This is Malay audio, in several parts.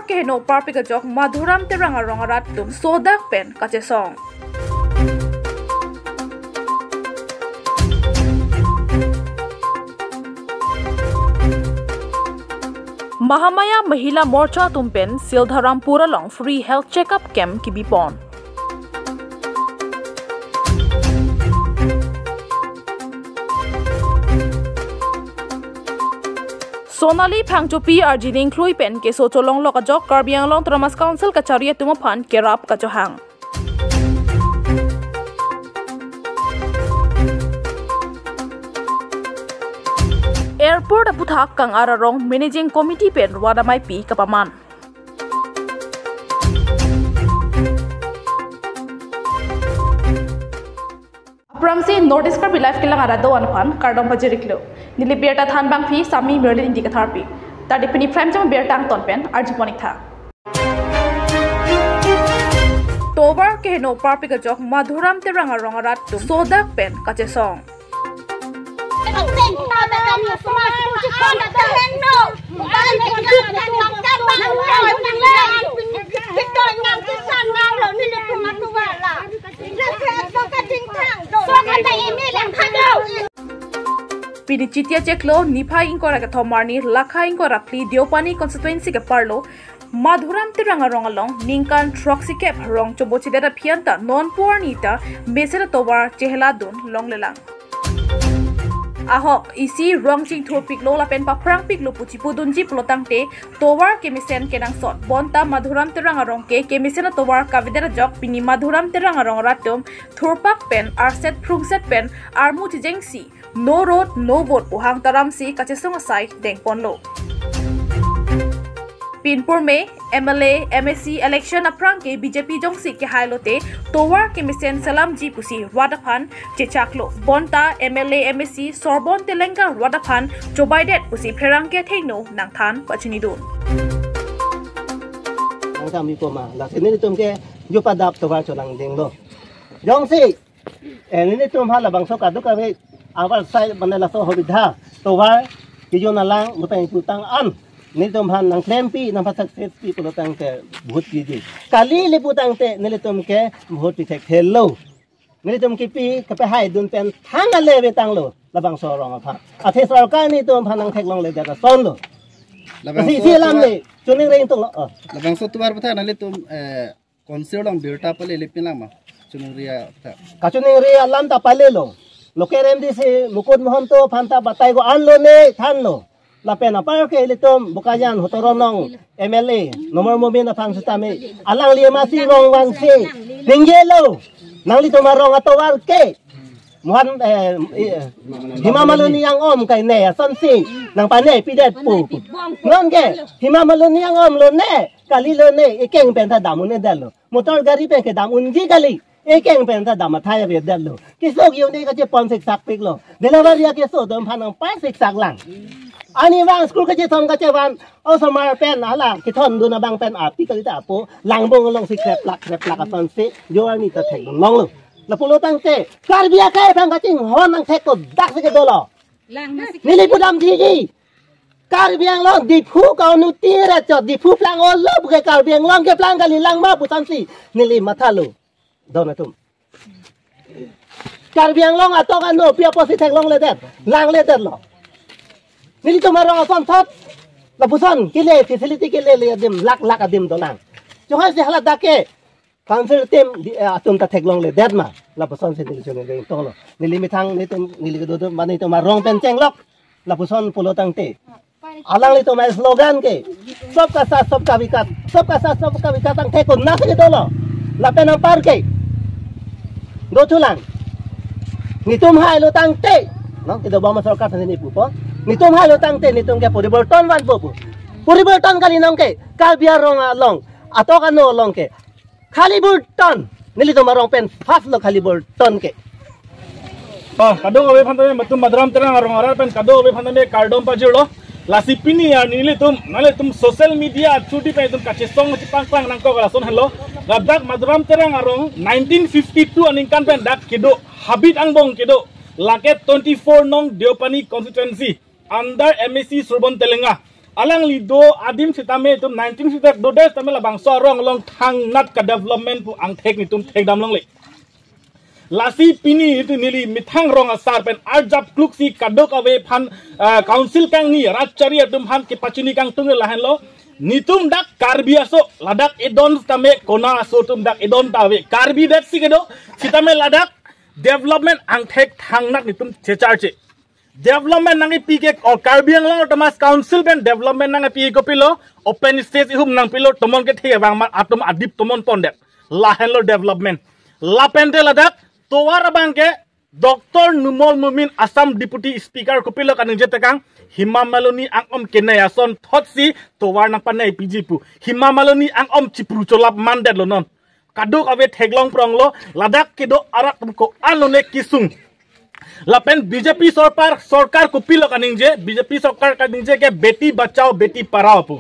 ke no parpi ka jok madhuram te ranga rongarat tum sodak pen kache song. Mahamaya Mahila Morcha tumpen Sildharampura long free health checkup camp ki bipon. Sonali Phangchopi Arjining Klui pen ke so cholong lo ka jok Karbiang long Tramas Council ka chariya tumaphan kerap ka johang. Airport aputhak kang ararong managing committee pen wadamai pi kapaman. Pramsi notice kar life kilang arado anpan kardom pajiriklo. Nili berta than bang phi sami merlin indi katharpi. Tadi pini prime jam bertang ton pen arjiponik tha. Tobar ke no parpi ka jok madhuram te ranga rongarat tum sodak pen kache song. Pini chitia cheklo nipa inkora ka thomarni lakha inkora pli Diopani constituency ka parlo madhuram tiranga rongalong ningkan troxy cap rong chobochi data phianta non pornita mesera tobar chehla dun longlelang ahok isi rongching thur piklo lapen paprang piklo puchipu dunji plotangte tobar kemisen kenang sot bonta madhuram tiranga rongke kemisena tobar kavidera jok pini madhuram tiranga rong ratom thurpak pen arset prungset pen armu jengsi no road no vote uhang taramsi kachesong sai dengponlo Pinpur में MLA MSC election aprang के BJP jongsi ke hailote towar ke misen salam ji pusi wadaphan chechaklo bonta MLA MSC sorbon telenga wadaphan chobaidet pusi pherang ke theino nangthan pachinidun kami poma la sini tum ke yupadap towar cholang dinglo jongsi ini tum hala bangso kadu kami awal sai banela so hobidha towar ki jonalang mutang putang an Nilitum han ng klempi ng pasaksepi pulutang te buhut gigi. Kali liputang te nilitum ke buhut pitek hello. Nilitum kipi kapahay dun pen hangal lewe tanglo labang sorong apa. At hisral ka nito hanang teklong le data sonlo. Kasi silam le tuning ring tong lo. Labang so tuwar pata nilitum konsil lang birta pala lipin lang ma. Tuning ria pata. Kachuning ria lam ta palelo. Lokerem di si mukod mohon to panta batay ko anlo ne thanlo. Lapena par ke litom bukayan hotoronong MLA nomor mobil na pang sutami alang lima si rong wangsi ninggelo nang litom marong atowar ke muhan himamaluni yang om kay ne sonsi nang panay pidet pu non ke himamaluni yang om lo ne kali lo ne ikeng penta damun ne dalo motor gari pe ke damun ji kali ikeng penta damataya be dalo kisog yun ne ka je ponsek sakpik lo delawaria ke so dom panang pasik saklang Ani bang school kaje thom kaje ban osomar pen ala kithon duna bang pen api kalita apo langbong long si krep lak aton se yoar ni ta thek long lo la pulo tang te karbia kai bang kaching hon ang thek ko dak se ke dolo nili pudam digi karbiang long di phu ka nu tira cho di phu plang ol lo ke karbiang long ke plang kali lang ma putan si nili mathalo dona tum karbiang long ato kan no pia posi thek long le det lang le det lo Nili to marong ason thot lapuson kile facility kile le dim lak adim dolang johan se hala dake council team atum ta theklong le dedma lapuson se nili chone le tolo nili mithang nitum nili do mani to marong pen chenglok lapuson pulotang te alang le to mai slogan ke sabka sath sabka vikas ang thekon na se dolo lapen ang par ke do chulang nitum hai lo tang te no kido ba masarkat ni pupo nitum halo tangte nitum ke poriborton wan popu poriborton kali nongke kalbia rong along ato kano long ke khaliburton nilitum marong pen fast lo khaliburton ke kado obe phantane matum madram terang arong arar pen kado obe phantane kardom pajiro lasipini ya nilitum nalitum social media chuti pe tum kache song pang nangko galason hello gadak madram terang arong 1952 aningkan pen dak kido habit angbong kido Laket 24 nong Diopani constituency under MSC Surbon Telenga alang lido adim sitame tum 19 sitak do des tame la bangso rong long thang nat ka development pu ang thek ni tum thek dam long le lasi pini itu nili mithang rong asar pen arjap kluksi kadok awe phan council kang ni rachari tum han ke pachini kang tung la han lo nitum dak karbi aso ladak edon tame kona aso tum dak edon tawe karbi dak sigedo sitame ladak development ang thek thang nak nitum checharche development nangi pike or karbiang lang otomas council ben development nangi pike ko pilo open stage ihum nang pilo tomon ke thie bang mat atom adip tomon pondet lahen lo development lapente ladak towar bangke Dr. Numol Mumin Assam Deputy Speaker ko pilo kaning jetekang Himamaloni ang kenayason thotsi towar nang panay PGP Himamaloni ang chipru cholap mandet lo non kaduk awe theglong pronglo ladak kedo arak ko anone kisung lapen BJP सरकार को पिलो कनिंजे BJP सरकार कनिंजे के बेटी बचाओ बेटी पढ़ाओ पु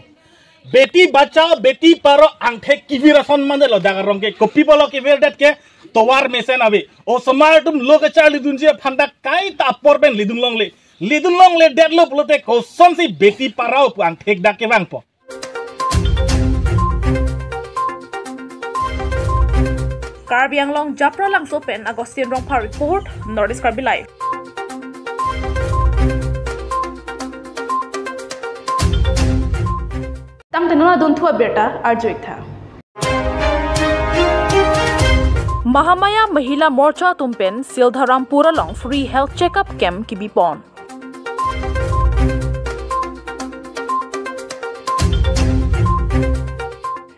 बेटी बचाओ बेटी पढ़ाओ अंगठे किविरा सम्मान लो दागरंग के कॉपी बोलो किविर डेट के तोवार मेसेन अबे ओ समार तुम लोग चार लिदुंजे फंदा काई तापर बेन लिदुन लोंग ले डेट लो पुलोते कोसन सी बेटी पढ़ाओ पु अंगठे डाके वांग पो Karbi Anglong Japra lang sopen Agustin Rongpa report Nordisk Karbi Live. Tang tenona don thua beta arjoik tha. Mahamaya Mahila Morcha tumpen Sildharampura long free health checkup camp ki bipon.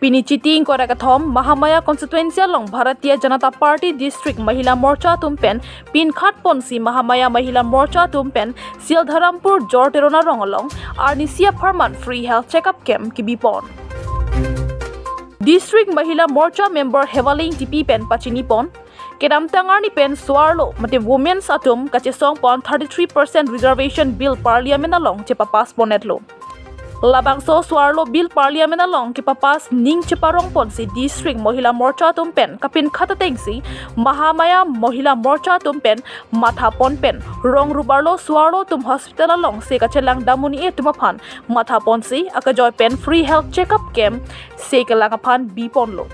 Pinichiting Korakathom, Mahamaya Constituency long Bharatiya Janata Party District Mahila Morcha tumpen Pinkhat Ponsi Mahamaya Mahila Morcha tumpen Sildharampur Jorterona Rongalong Arnisia Permanent Free Health Checkup Camp Kibipon. District Mahila Morcha member Hevaling TP pen Pachinipon Kedam Tangarni pen Swarlo Mate Women's Atum Kachesong pon 33% reservation bill parliament along Chepapas Ponetlo. Labangso Swarlo Bill Parliament along Kipapas Ning Chiparong Ponsi District Mohila Morcha Tumpen Kapin Katatengsi Mahamaya Mohila Morcha Tumpen Matha Ponpen Rong Rubarlo Swarlo Tum Hospital along Sekachelang Damuni e Tumapan Matha Ponsi Akajoy Pen Free Health Checkup Camp Sekalangapan Biponlo.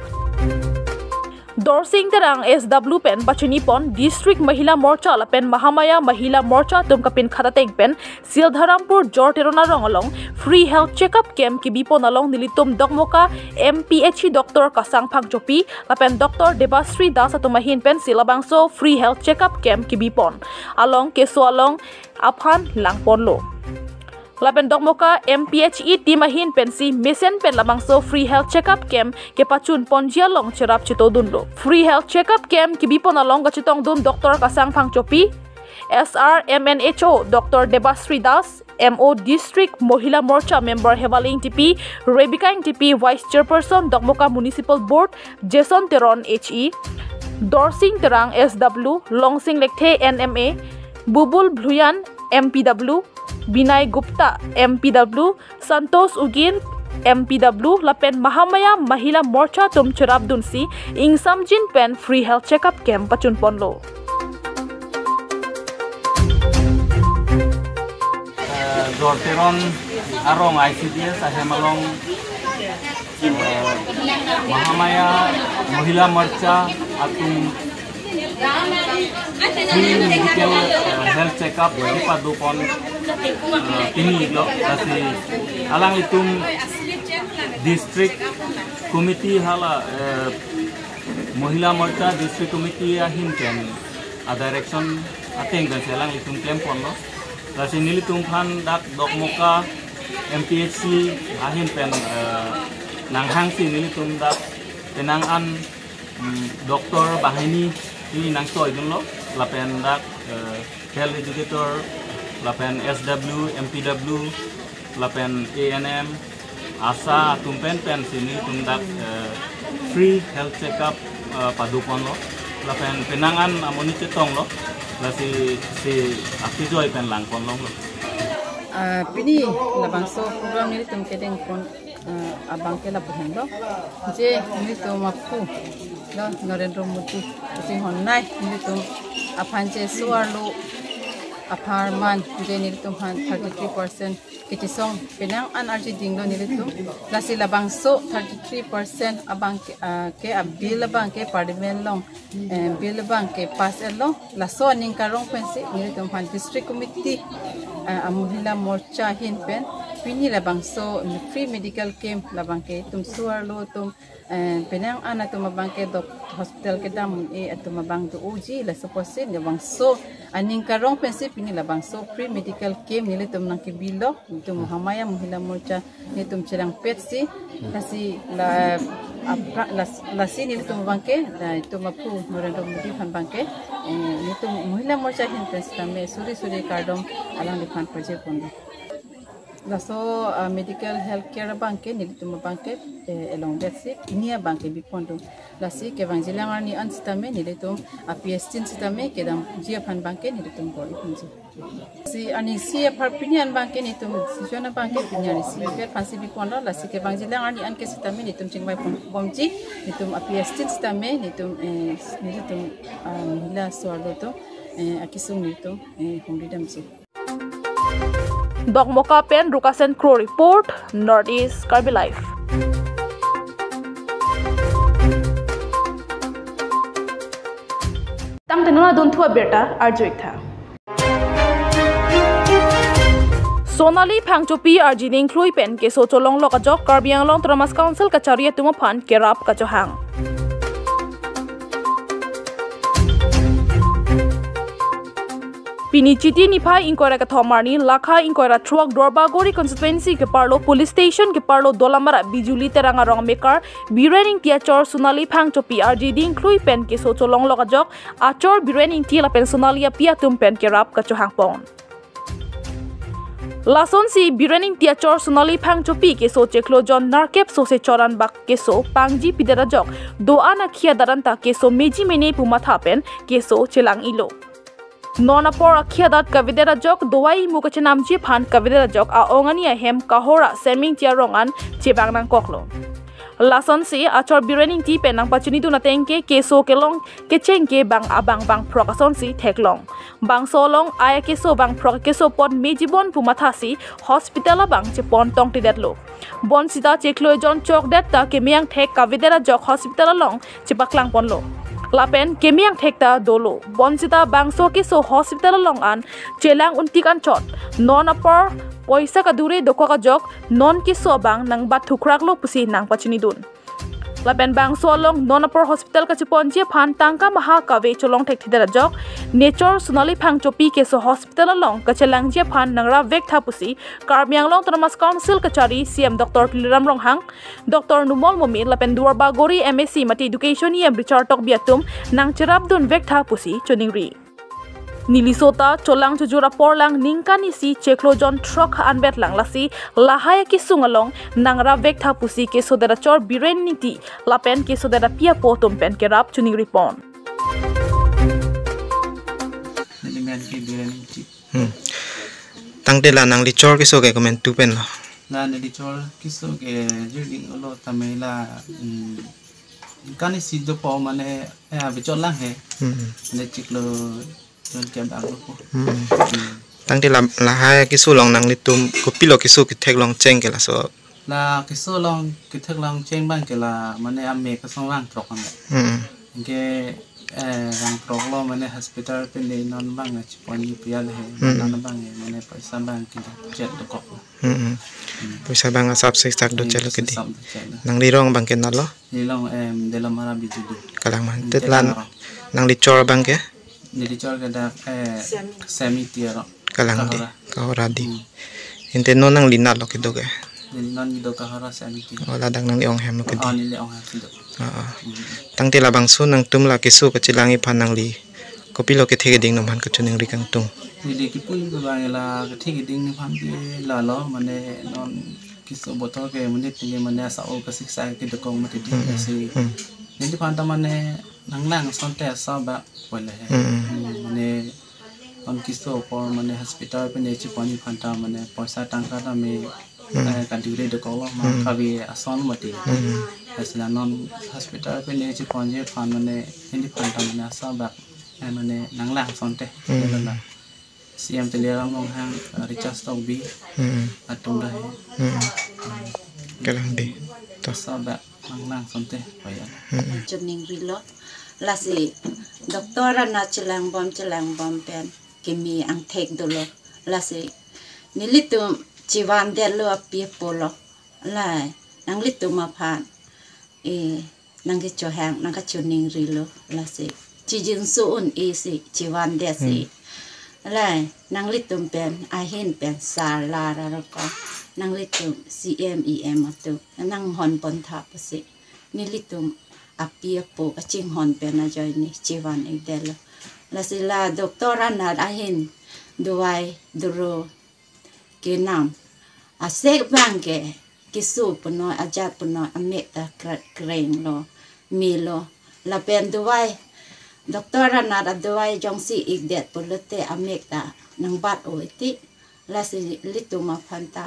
Dorsing terang SW pen Pachinipon District Mahila Morcha la pen Mahamaya Mahila Morcha tum kapin khatateng pen Sildharampur Jorterona Rongalong Free Health Checkup Camp ki bipon along nilitum Dokmoka MPHC Dr. Kasang Phangchopi la pen Dr. Debasri Das atumahin pen Silabangso Free Health Checkup Camp ki bipon along keso along Aphan Langponlo. Lapen Dokmoka MPHE timahin pensi mesen pen labangso free health checkup camp ke pachun ponjia long cherap chitodunlo. Free health checkup camp ki bipon along gachitong dun Dr. Kasang Phangchopi, SR MNHO Dr. Debasri Das, MO District Mohila Morcha member Hevaling TP, Rebecca TP Vice Chairperson Dokmoka Municipal Board, Jason Teron HE, Dorsing Terang SW, Longsing Lekte NMA, Bubul Bluyan MPW, Binay Gupta MPW, Santos Ugir MPW, Lapen Mahamaya Mahila Morcha tum Cherab Dunsi, Ingsamjin pen free health checkup camp Pachun Ponlo. Jorteron arong ICDS ahemalong Mahamaya Mahila Morcha atum free medical health checkup di padupon ini lo kasi alang itum district committee hala Mahila Morcha district committee ahin ken a direction ateng dan alang itum kempon lo kasi nilitum phan dak Dokmoka MPHC ahin pen nanghang si nilitum dak penangan Dr. Bahini ini nang soy dun lo lapen dak health educator lapen SW MPW lapen ANM asa tumpen pen sini tundak free health checkup padupon lo lapen penangan amoni cetong lo lasi si akijoy pen langkon lo pini labangso program ni tum kedeng kon abang ke lapuhen lo je ni tum apu lo Narendra Modi sing honnai ni tum apanje Swarlo aparman je nilitum han 33% kitisong penang an arji dinglo nilitum lasi labangso 33% abang ke abil labang ke parliament long bill labang ke pass elo laso ning karong pensi nilitum han district committee amuhila morcha hin pen pini labangso free medical camp labang ke tum suar lo tum penang ana tum abang ke dok hospital ke dam atum abang tu uji la soposin labangso aning karong pensi pini labangso free medical camp nilitum nang ke bilo tum Muhammadiyah Muhila Morcha nitum cerang petsi kasi la sini nitum bangke da itu mapu Narendra Modi fan bangke nitum Muhila Morcha hin tame suri kardom alang di fan project pondo laso medical health care bangke nitum bangke along betsi nia bangke bi pondo lasi ke vangilangar ni an stame nitum APS tin stame ke dam jia fan bangke nitum bori punji si ani si parpinian bangke nitum sijona bangke pinyani si vet fansi bi pondo lasi ke vangilangar ni an ke stame nitum chingbai bomji nitum APS tin stame nitum mila swalo to akisung nitum hongridam si Dok Moka Pen Rukasen Crow Report, Northeast Karbi Life. Tang tenona don thua berta arjoik tha. Sonali Phangchopi Arjining Klui Pen ke so cholong lo ka jok Karbi Anglong Tramas Council ka charia tuma phan ke rap ka johang. Pini chiti ni phai inquire ka thomarni lakha inquire truck Dorbagori constituency ke parlo police station ke parlo dolamara bijuli teranga rong maker birening tia chor Sonali Phangchopi RGD inclui pen ke so cholong lo ka jok achor birening tia la pen Sonali pia tum pen ke rap ka johang pon Lason si birening tia chor Sonali Phangchopi ke so cheklo John Narkep so se choran bak ke so pangji pidera jok do ana khia daranta ke so meji mene puma thapen ke so chelang ilo Nona por akhia dat kavidera jok dowai mukache namji phan kavidera jok a ongania hem kahora seming tia rongan chebang nang koklo Lason si achor birening ti penang pachuni tu natengke keso kelong kechengke bang abang bang prokason si theklong bang solong aya keso bang prok keso pon mejibon pumathasi hospital bang che pon tong ti detlo bon sita cheklo jon chok det ta kemiang thek kavidera jok hospital long chebaklang ponlo Lapen kemiang thekta dolo bonsita bangso ke so hospital long an chelang untikan chot non apar poisa ka dure dokwa ka jok non ke so bang nang bat thukrak lo pusi nang pachini dun Lapen bangso long non apar hospital ka chipon je phan tangka maha kave cholong thek thidera jok nature Sonali Phangchopi ke so hospital long ka chelang je phan nangra vek tha pusi Karbiang long Tramas Council ka chari CM Dr. Liram Ronghang Dr. Numol Momi Lapen Dorbagori MSc Mati Education yem Richard Tok biatum nang cherap dun vek tha pusi choningri Nilisota cholang chujura porlang ningkani si cheklo John truck anbet lang lasi lahaya ki sungalong nangra vek tha pusi ke sodera chor biren niti lapen ke sodera pia potom pen ke rap chuning ripon tang de la nang li chor ke so ke comment tu pen na ni chor kiso ke jilding lo tamela kani si do po mane bichol lang he ne chiklo jon kem ang ko tang de la ha kisu long nang li tum ko pilo kisu ki thek long cheng ke la so la kiso long ki thek long cheng bang ke la mane ame ka song lang trok ang ke rang trok lo mane hospital pe ne non bang chi pon ni pia le non bang mane paisa bang ki jet do ko paisa bang asap se sak do chelo ke di nang li rong bang ke na lo ni long de la mara bi du kalang man tet lan nang li chor bang ke ni chor ke da semi tiaro kalang di kahora di inte no nang lina lo ke do ke non ni do kahora semi ti wala dang nang li ong hem lo ke di ni le ong ha ti do tang te la bang su nang tum la ke su ke chilangi phan nang li ko pilo ke thege ding no man ka chuning ri kang tung ni ki pui ko ba la ke thege ding ni phan ti la lo mane non kiso botol ke mane ti mane sa o ka siksa ke do ko mate di si ni phan ta mane nang lang son te sa ba pole mane on kiso por mane hospital pe ne chi pani phan ta mane paisa tangka ta me ka dire do ko ma ka bi ason mate asla non hospital pe ne chi panje phan mane ni phan ta mane sa ba mane nang lang son te la CM teliaram long hang Richard Stock B atung dah Kelang di. sabak lang sonte bayan Chuning rilo lasi doktora na celang bom pen kimi ang tek dolo lasi nilitum ciwan delo api polo lai nang litum mapan nang gicho hang nang chuning rilo lasi cijin suun isi ciwan desi lai nang litum pen ahin pen sala raroko nang litum CMEM atu nang hon pon tha pasi nilitum api po kaching hon pen na joy ni ciwan idelo la sila doktora na ahin duai duro kinam asek bangke kisu puno ajat puno ameta kreng lo milo la pen duai doktora na duai jongsi igdet pulote ameta nang bat o iti la si litum apanta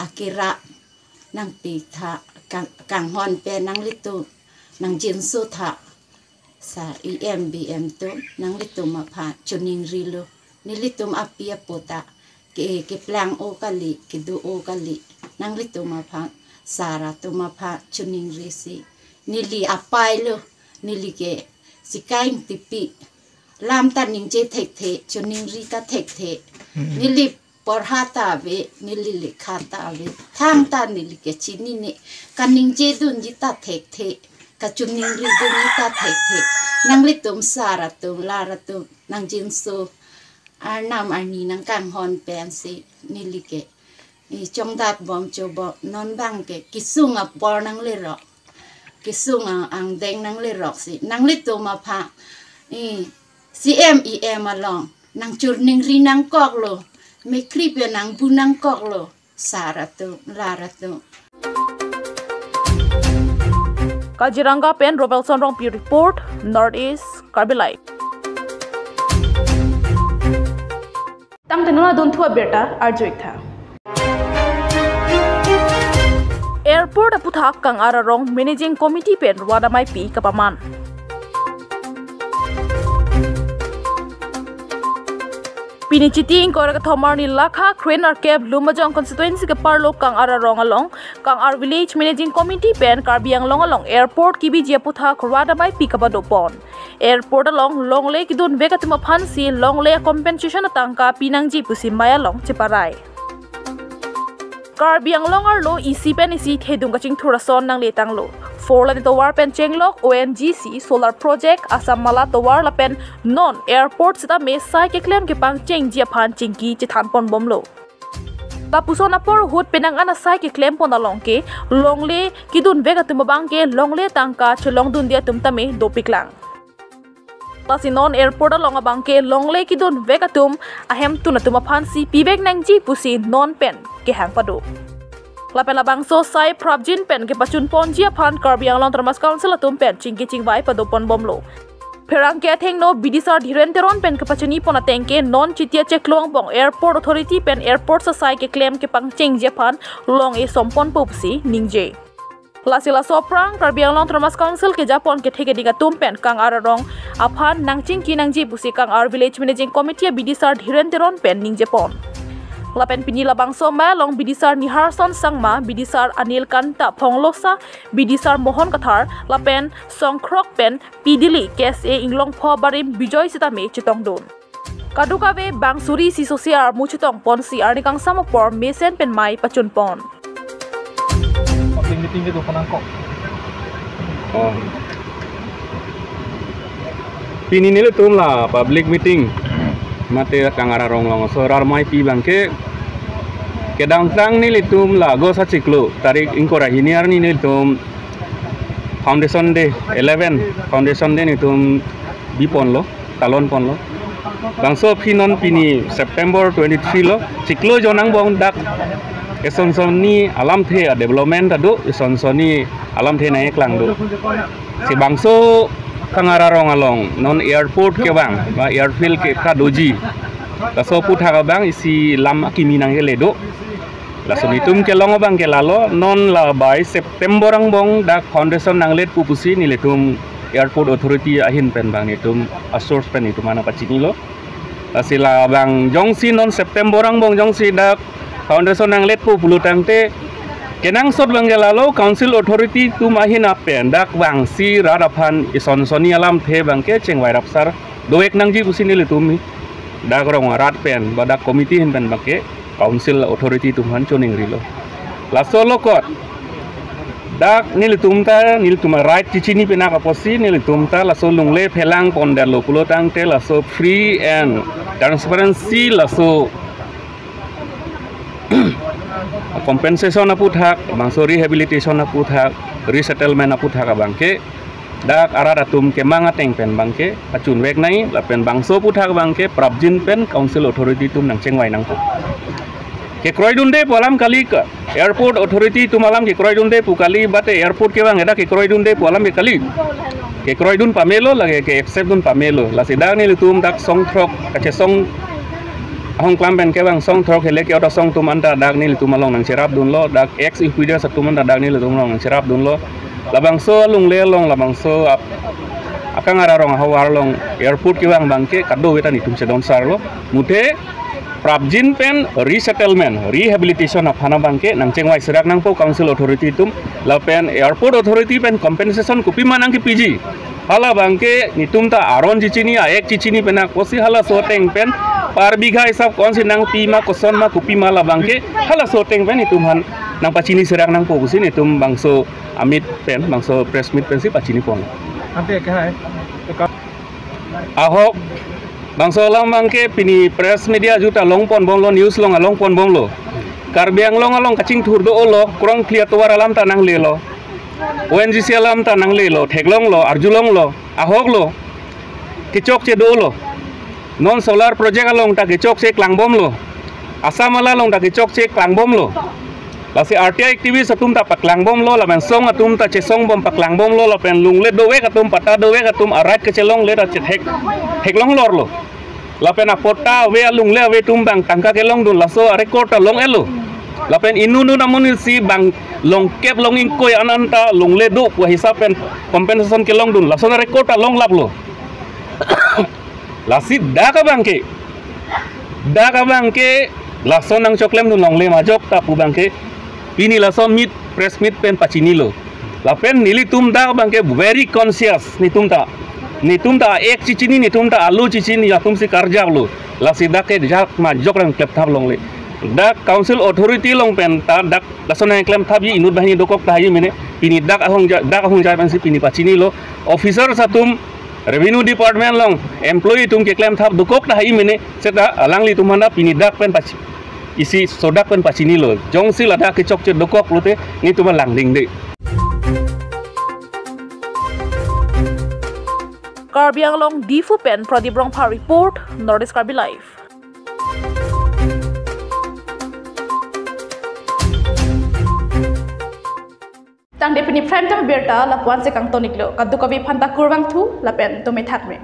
akira nang pitha kang hon pen nang litum nang jinsu tha sa EMBM tu nang litum apa chuning rilo ni litum apia pota ke plang o kali ke du o kali nang litum apa sara tu apa chuning risi nili apai lo nili ke sikaing tipi lam tan ning je thek the chuning ri ta thek the nili porhata ve nili likhata ve thang ta nili ke chini ne kaning je dun ji ta thek the kachuning ri dun ta thek the nang litum sara tum lara tum nang jinsu arnam arni nang kang hon pen si nilike ni chongdat bom chobo non bang ke kisunga por nang le ro kisunga ang deng nang le ro si nang litum apha CMEM along nang churning ri nang kok lo me krip nang bu nang kok lo sara tum lara tum Kaziranga Pen Robertson Rongpi Report, Northeast Karbilai. Tang tenuna don thua beta arjoik tha. Airport aputhak kang ararong Managing Committee Pen Wadamai Pi Kapaman. Pinichiti ingkor ka thomar ni lakha Krenar Cave Lumajang constituency ka parlo kang ararong along kang our village managing committee pen Karbiang long along airport kibi jiaputha khurwada bai pikabado pon airport along longle kidun vegatuma phansi longle compensation atangka pinangji pusimaya long chiparai Karbiang longar lo isi pen isi thedung kaching thurason nang letang lo Forla ni towar pen chenglok ONGC solar project asam mala towar la pen non airport sita me sai ke claim ke pang cheng jia phan chingki chithan pon bomlo ta pusona por hut penang ana sai ke claim pon along ke longle kidun vega tumabang ke longle tangka chelong dun dia tumtame dopiklang Tasi non airport along abang ke longle kidun vega tum ahem tunatuma phansi pibek nangji pusi non pen ke hang padu Lapen labang so sai prabjin pen ke pachun ponjia phan Karbiang long termas council atum pen chingki chingwai padopon bomlo Perang ke theng no bidisar dhirenteron pen ke pachuni pona tengke non chitia cheklong bong airport authority pen airport sa sai ke claim ke pang cheng je phan long e sompon popsi ningje Lasila soprang Karbiang long termas council ke japon ke theke diga tum pen kang ararong aphan nangching ki nangji pusi kang our village managing committee bidisar dhirenteron pen ningje pon Lapen pinila bangso ma long bidisar Niharson Sangma, bidisar Anil Kanta Phonglosa, bidisar Mohon Kathar, lapen Songkrok pen Pidili kes e inglong pho barim Bijoy Sitame chitong don. Kadukawe bangsuri si sosiar muchitong pon si arnikang samopor mesen pen mai pachun pon. Public meeting ke tu panang kok. Oh. Pini nile tum la public meeting. Mate kang ararong long sorar mai pi bangke kedang sang ni litum la go sa ciklu tarik ingkora hiniar ni litum foundation day 11 foundation day ni tum bipon lo talon pon lo bangso pinon pini September 23 lo ciklu jonang bong dak esonson ni alam the development adu esonson ni alam the naik lang do si bangso kangararong along non airport ke bang ba airfield ke kadoji kaso putha ka bang isi lam kiminang ke ledo laso nitum ke long bang ke lalo non la by September ang bong dak foundation nang let pupusi ni letum airport authority ahin pen bang nitum assource pen itu mana pacini lo asila bang jongsi non September ang bong jongsi dak foundation ang let pu pulu tangte kenang sot bang gelalo council authority tu mahin apen dak bang si radapan ison soni alam the bang ke cengwai rapsar doek nang ji pusini le tumi dak rong rat pen badak komiti hin pen bake council authority tu han choning rilo la solo kot dak nil tumta right cicini penak aposi nil tumta la so lungle phelang ponder lo pulo tang te la so free and transparency la so compensation apu thak bangso rehabilitation apu thak resettlement apu thak bangke dak arada tum ke manga teng pen bangke achun wek nai la pen bangso pu thak bangke prabjin pen council authority tum nang chengwai nang ko ke kroidunde polam kali ka airport authority tumalam ke kroidunde pukali bate airport ke bang eda ke kroidunde polam ke kali ke kroidun pamelo lage ke accept dun pamelo la sidang ni tum dak song throk kache song ahong klamben ke bang song throk hele ke oda song tum anda dak ni tum along nang serap dun lo dak ex equidor satum anda dak ni tum along nang serap dun lo labang so lung le long labang so akang ararong hawar long airport ke bang bangke kado wetan itum sedon sar lo mute prabjin pen resettlement rehabilitation of hana bangke nang chengwai serak nang po council authority tum la pen airport authority pen compensation kupi manang ki pg hala bangke nitum ta aron cicini a ek cicini pena kosi hala soteng pen par bigha hisab kon si nang pima koson ma kupi mala bangke hala soteng pen itum han nang pacini serak nang po kusin itum bangso amit pen bangso press meet pen si pacini pon ante ke hai ahok bangso lang bangke pini press media juta longpon bonglo news long alongpon bonglo karbiang long along kacing thur do olo kurang clear to war alam tanang lelo ONGC alam tanang lelo theglong lo arjulong lo ahok lo kicok che do lo non solar project along ta kicok che klangbom lo asamala long ta kicok che klangbom lo lasi RTI activist atum ta paklangbom lo la men song atum ta che song bom paklangbom lo la pen lung le do we atum pata do we atum arat ke chelong le ta che theglong lor lo la pen apota we alung le we tum bang tangka ke long dun la so record ta long elo la pen inunu namun si bang long kep long in koi ananta lung le do ku hisap pen compensation ke long dun la so record ta long lap lo la si daga bangke la so nang choklem dun long le majok ta pu bangke ini la so meet press meet pen pacini lo la pen nili tum da bangke very conscious ni tum ta ek cicini ni tum ta alu cicini ya tum si karja lo la si dak ke jak ma jok rang klep thap long le dak council authority long pen ta dak la so nang klem thap yi inut bahni dokok ta yi mene pini dak ahong jai pan si pini pacini lo officer satum revenue department long employee tum ke klem thap dokok ta yi mene seta alangli tum hana pini dak pen paci isi sodak pen pacini lo jong si lada ke chok che dokok lo te ni tu lang ding de Karbi Anglong Difu Pen Pradip Rongpha report Northeast Karbi Live. Tang de pini prime time berta lapuan se kang tonik lo kadu kavi phanta kurwang thu lapen to me thakme